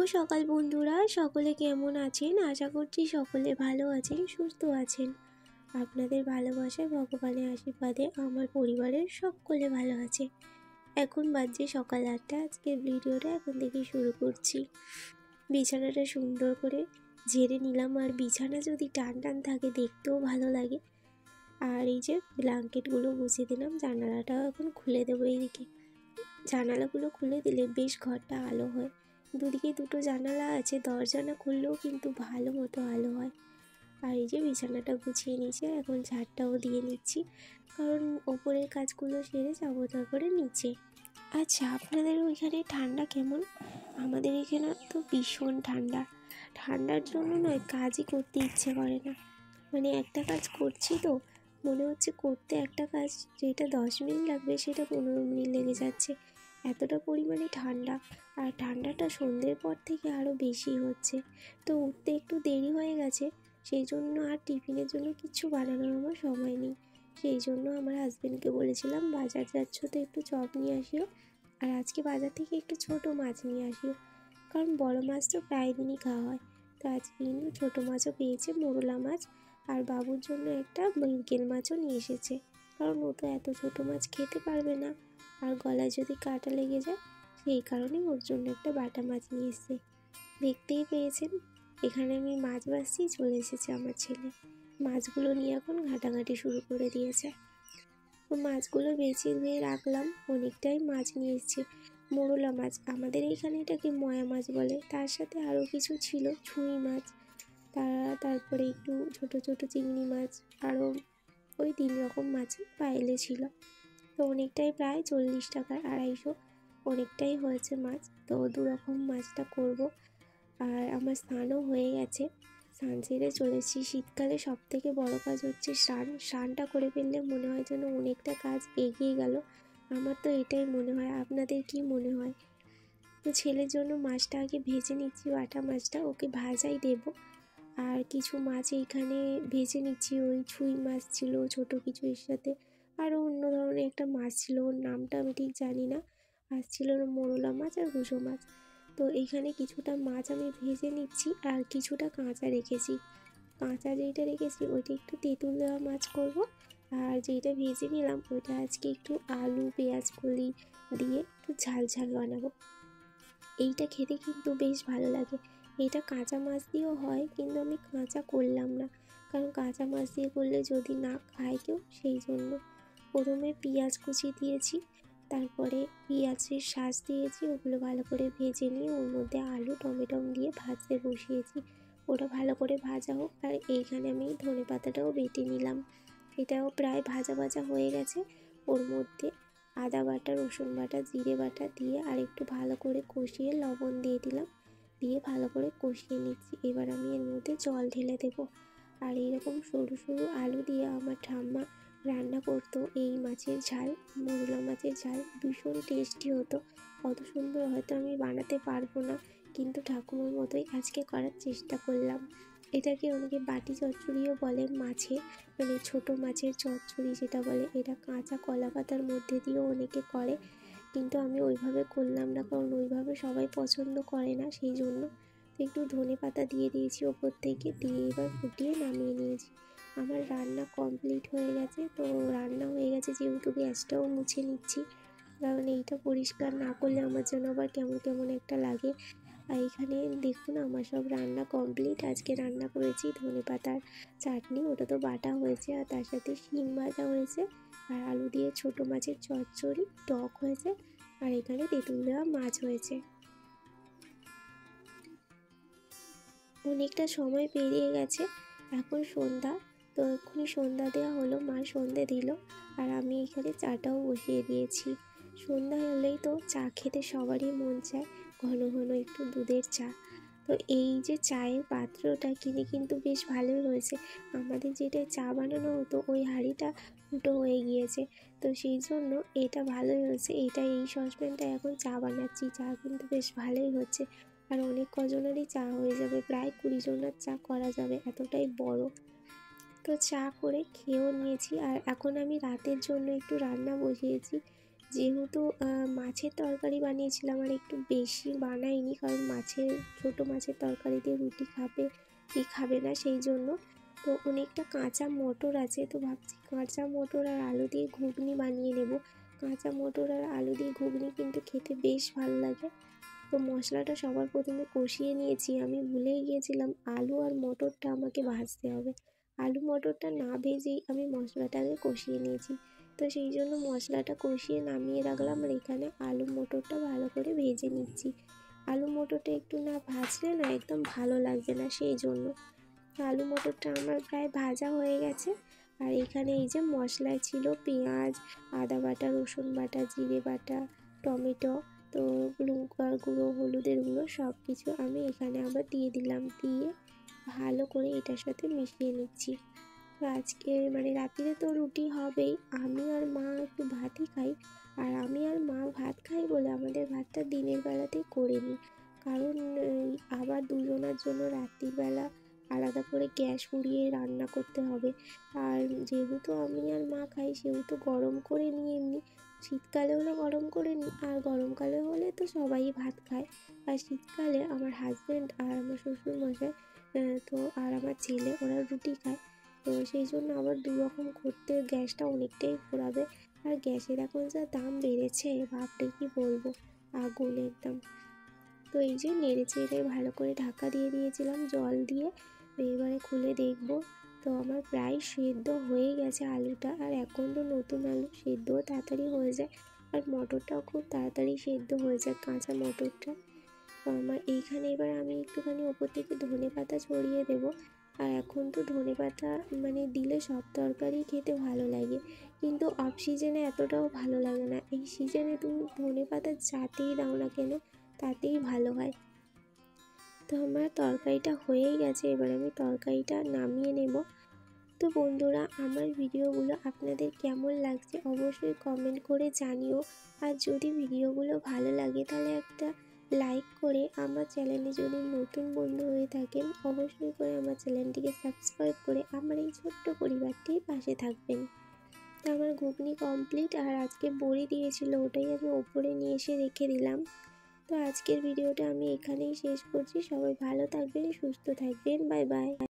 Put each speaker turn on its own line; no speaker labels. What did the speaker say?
সকাল বন্ধুরা, সকলে কেমন আছেন? আশা করছি সকলে ভালো আছেন, সুস্থ আছেন। আপনাদের ভালোবাসায়, ভগবানের আশীর্বাদে আমার পরিবারের সকলে ভালো আছে। এখন বাজছে সকাল 8টা। আজকের ভিডিওটা এখন থেকে শুরু করছি। বিছানাটা সুন্দর করে ঝেড়ে নিলাম, আর বিছানা যদি টান টান থাকে দেখতেও ভালো লাগে। আর এই যে ব্ল্যাঙ্কেটগুলো মুছে দিলাম, জানালাটাও এখন খুলে দেবো। এইদিকে জানালাগুলো খুলে দিলে বেশ ঘরটা আলো হয়। দুদিকে দুটো জানালা আছে, দরজা না খুললেও কিন্তু ভালো মতো আলো হয়। আর এই যে বিছানাটা গুছিয়ে নিয়েছি, এখন ঝাড়টাও দিয়ে নিচ্ছি, কারণ ওপরের কাজগুলো সেরে যাবো তারপরে নিচে। আচ্ছা, আপনাদের ওইখানে ঠান্ডা কেমন? আমাদের এখানে তো ভীষণ ঠান্ডা। ঠান্ডার জন্য নয়, কাজই করতে ইচ্ছে করে না। মানে একটা কাজ করছি তো মনে হচ্ছে করতে একটা কাজ যেটা 10 মিনিট লাগবে সেটা 15 মিনিট লেগে যাচ্ছে, এতটা পরিমাণে ঠান্ডা। আর ঠান্ডাটা সন্ধ্যের পর থেকে আরও বেশি হচ্ছে। তো উঠতে একটু দেরি হয়ে গেছে, সেই জন্য আর টিফিনের জন্য কিছু বানানোর আমার সময় নেই। সেই জন্য আমার হাজব্যান্ডকে বলেছিলাম, বাজার যাচ্ছ তো একটু চপ নিয়ে আসিও, আর আজকে বাজার থেকে একটু ছোটো মাছ নিয়ে আসিও, কারণ বড় মাছ তো প্রায় দিনই খাওয়া হয়। তো আজকে কিন্তু ছোটো মাছও পেয়েছে, মোরলা মাছ। আর বাবুর জন্য একটা মৃগেল মাছও নিয়ে এসেছে, কারণ ও তো এত ছোটো মাছ খেতে পারবে না, আর গলায় যদি কাঁটা লেগে যায়, সেই কারণে ওর জন্য একটা বাটা মাছ নিয়ে এসেছে। দেখতেই পেয়েছেন, এখানে আমি মাছ ভাজছি, চলে এসেছে আমার ছেলে। মাছগুলো নিয়ে এখন ঘাটাঘাটি শুরু করে দিয়েছে। তো মাছগুলো বেছে ধুয়ে রাখলাম, অনেকটাই মাছ নিয়ে এসেছে। মোরলা মাছ, আমাদের এইখানে এটাকে ময়া মাছ বলে। তার সাথে আরও কিছু ছিল, ছুঁই মাছ, তারপরে একটু ছোট ছোট চিংড়ি মাছ, আরও ওই 3 রকম মাছ পাইলে ছিল। তো অনেকটাই, প্রায় 40 টাকার 250, অনেকটাই হয়েছে মাছ। তো 2 রকম মাছটা করব। আর আমার স্নানও হয়ে গেছে, স্নান সেরে চলেছি। শীতকালে সব থেকে বড় কাজ হচ্ছে স্নানটা করে ফেললে মনে হয় যেন অনেকটা কাজ এগিয়ে গেল। আমার তো এটাই মনে হয়, আপনাদের কি মনে হয়? তো ছেলের জন্য মাছটা আগে ভেজে নিচ্ছি, বাটা মাছটা ওকে ভাজাই দেব। আর কিছু মাছ এইখানে ভেজে নিচ্ছি, ওই ছুঁই মাছ ছিল ছোট কিছু, এর সাথে আরও অন্য ধরনের একটা মাছ ছিল, ওর নামটা আমি ঠিক জানি না। আর ছিল মোরলা মাছ আর গুঁজো মাছ। তো এইখানে কিছুটা মাছ আমি ভেজে নিচ্ছি, আর কিছুটা কাঁচা রেখেছি। কাঁচা যেইটা রেখেছি ওইটা একটু তেঁতুল দেওয়া মাছ করব, আর যেইটা ভেজে নিলাম ওইটা আজকে একটু আলু পেঁয়াজ কলি দিয়ে একটু ঝাল ঝাল বানাবো। এইটা খেতে কিন্তু বেশ ভালো লাগে। এটা কাঁচা মাছ দিয়েও হয়, কিন্তু আমি কাঁচা করলাম না, কারণ কাঁচা মাছ দিয়ে করলে যদি না খায় কেউ, সেই জন্য প্রথমে পেঁয়াজ কুচি দিয়েছি, তারপরে পেঁয়াজের শাঁস দিয়েছি, ওগুলো ভালো করে ভেজে নিয়ে ওর মধ্যে আলু টমেটো দিয়ে ভাজতে বসিয়েছি। ওটা ভালো করে ভাজা হোক, আর এইখানে আমি ধনেপাতাটাও বেটে নিলাম। এটাও প্রায় ভাজা ভাজা হয়ে গেছে। ওর মধ্যে আদা বাটা, রসুন বাটা, জিরে বাটা দিয়ে আর একটু ভালো করে কষিয়ে লবণ দিয়ে দিলাম, দিয়ে ভালো করে কষিয়ে নিচ্ছি। এবার আমি এর মধ্যে জল ঢেলে দেবো। আর এইরকম সরু সরু আলু দিয়ে আমার ঠাম্মা রান্না করতো এই মাছের ঝাল, মোরলা মাছের ঝাল, ভীষণ টেস্টি হতো। অত সুন্দর হয়তো আমি বানাতে পারবো না, কিন্তু ঠাকুমার মতোই আজকে করার চেষ্টা করলাম। এটাকে অনেকে বাটি চচ্চড়িও বলে মাছের, মানে ছোটো মাছের চচ্চড়ি যেটা বলে। এটা কাঁচা কলা পাতার মধ্যে দিয়েও অনেকে করে, কিন্তু আমি ওইভাবে করলাম না, কারণ ওইভাবে সবাই পছন্দ করে না, সেই জন্য একটু ধনে পাতা দিয়ে দিয়েছি ওপর থেকে, দিয়ে এবার ফুটিয়ে নামিয়ে নিয়েছি। আমার রান্না কমপ্লিট হয়ে গেছে। তো রান্না হয়ে গেছে যেহেতু গ্যাসটাও মুছে নিচ্ছি, কারণ এইটা পরিষ্কার না করলে আমার যেন আবার কেমন কেমন একটা লাগে। আর এখানে দেখুন আমার সব রান্না কমপ্লিট। আজকে রান্না করেছি ধনেপাতার চাটনি, ওটা তো বাটা হয়েছে, আর তার সাথে শিম ভাজা হয়েছে, আর আলু দিয়ে ছোটো মাছের চচ্চড়ি, টক হয়েছে, আর এখানে তেঁতুল দেওয়া মাছ হয়েছে। অনেকটা সময় পেরিয়ে গেছে, এখন সন্ধ্যা। তো এক্ষুনি সন্ধ্যা দেওয়া হলো, মা সন্ধে দিল, আর আমি এখানে চাটাও বসিয়ে দিয়েছি। সন্ধ্যা হলেই তো চা খেতে সবারই মন চায়, ঘন ঘন একটু দুধের চা। তো এই যে চায়ের পাত্রটা কিনে কিন্তু বেশ ভালোই হয়েছে। আমাদের যেটা চা বানানো হতো ওই হাঁড়িটা ফুটো হয়ে গিয়েছে, তো সেই জন্য এটা ভালোই হয়েছে। এই সসপ্যানটা এখন চা বানাচ্ছি, চা কিন্তু বেশ ভালোই হচ্ছে। আর অনেক কজনেরই চা হয়ে যাবে, প্রায় 20 জনের চা করা যাবে, এতটাই বড়। তো চা করে খেয়েও নিয়েছি, আর এখন আমি রাতের জন্য একটু রান্না বসিয়েছি। যেহেতু মাছের তরকারি বানিয়েছিলাম আর একটু বেশি বানাইনি, কারণ ছোটো মাছের তরকারি দিয়ে রুটি খাবে কি খাবে না সেই জন্য। তো অনেকটা কাঁচা মটর আছে, তো ভাবছি কাঁচা মটর আর আলু দিয়ে ঘুগনি বানিয়ে নেব। কাঁচা মটর আর আলু দিয়ে ঘুগনি কিন্তু খেতে বেশ ভালো লাগে। তো মশলাটা সবার প্রথমে কষিয়ে নিয়েছি, আমি ভুলেই গিয়েছিলাম আলু আর মটরটা আমাকে ভাজতে হবে। আলু মটরটা না ভেজেই আমি মশলাটাকে কষিয়ে নিয়েছি। তো সেই জন্য মশলাটা কষিয়ে নামিয়ে রাখলাম, আর এখানে আলু মটরটা ভালো করে ভেজে নিচ্ছি। আলু মটরটা একটু না ভাজলে না একদম ভালো লাগবে না, সেই জন্য। আলু মটরটা আমার প্রায় ভাজা হয়ে গেছে। আর এখানে এই যে মশলায় ছিল পেঁয়াজ, আদা বাটা, রসুন বাটা, জিরে বাটা, টমেটো, তো লঙ্কার গুঁড়ো, হলুদের গুঁড়ো সব কিছু আমি এখানে আবার দিয়ে দিলাম। দিয়ে ভালো করে এটার সাথে মিশিয়ে নিচ্ছি। তো আজকে মানে রাত্রিরে তো রুটি হবেই, আমি আর মা একটু ভাতই খাই। আর আমি আর মা ভাত খাই বলে আমাদের ভাতটা দিনের বেলাতেই করে নিই, কারণ আবার দুজনের জন্য রাত্রিবেলা আলাদা করে গ্যাস পুড়িয়ে রান্না করতে হবে। আর যেহেতু আমি আর মা খাই সেহেতু গরম করে নিই এমনি। শীতকালে হলে গরম করে নিই, আর গরমকালে হলে তো সবাই ভাত খায়। আর শীতকালে আমার হাজব্যান্ড আর আমার শ্বশুরমশাই তো আর আমার ছেলে ওরা রুটি খায়। তো সেই জন্য আবার দুরকম করতে গ্যাসটা অনেকটাই পোড়াবে। আর গ্যাসের এখন যা দাম বেড়েছে বাপরে কি বলবো, আগুন একদম। তো এই যে নেড়ে চেড়ে ভালো করে ঢাকা দিয়ে দিয়েছিলাম জল দিয়ে। এবারে খুলে দেখব, তো আমার প্রায় সেদ্ধ হয়ে গেছে আলুটা। আর এখন তো নতুন আলু, সেদ্ধও তাড়াতাড়ি হয়ে যায়, আর মটরটাও খুব তাড়াতাড়ি সেদ্ধ হয়ে যায়, কাঁচা মটরটা। তো আমার এইখানে এবার আমি একটুখানি ওপর থেকে ধনেপাতা ছড়িয়ে দেবো। আর এখন তো ধনেপাতা মানে দিলে সব তরকারি খেতে ভালো লাগে, কিন্তু অফ সিজনে এতটাও ভালো লাগে না। এই সিজনে তুমি ধনেপাতা যাতেই দাও না কেন তাতেই ভালো হয়। তো আমার তরকারিটা হয়েই গেছে, এবার আমি তরকারিটা নামিয়ে নেব। তো বন্ধুরা, আমার ভিডিওগুলো আপনাদের কেমন লাগছে অবশ্যই কমেন্ট করে জানিও। আর যদি ভিডিওগুলো ভালো লাগে তাহলে একটা লাইক করে, আমার চ্যানেলে যদি নতুন বন্ধু হয়ে থাকেন অবশ্যই করে আমার চ্যানেলটিকে সাবস্ক্রাইব করে আমার এই ছোট্ট পরিবারটির পাশে থাকবেন। তো আমার ঘুগনি কমপ্লিট, আর আজকে বড়ি দিয়েছিল ওটাই আমি ওপরে নিয়ে এসে রেখে দিলাম। তো আজকের ভিডিওটা আমি এখানেই শেষ করছি। সবাই ভালো থাকবেন, সুস্থ থাকবেন, বাই বাই।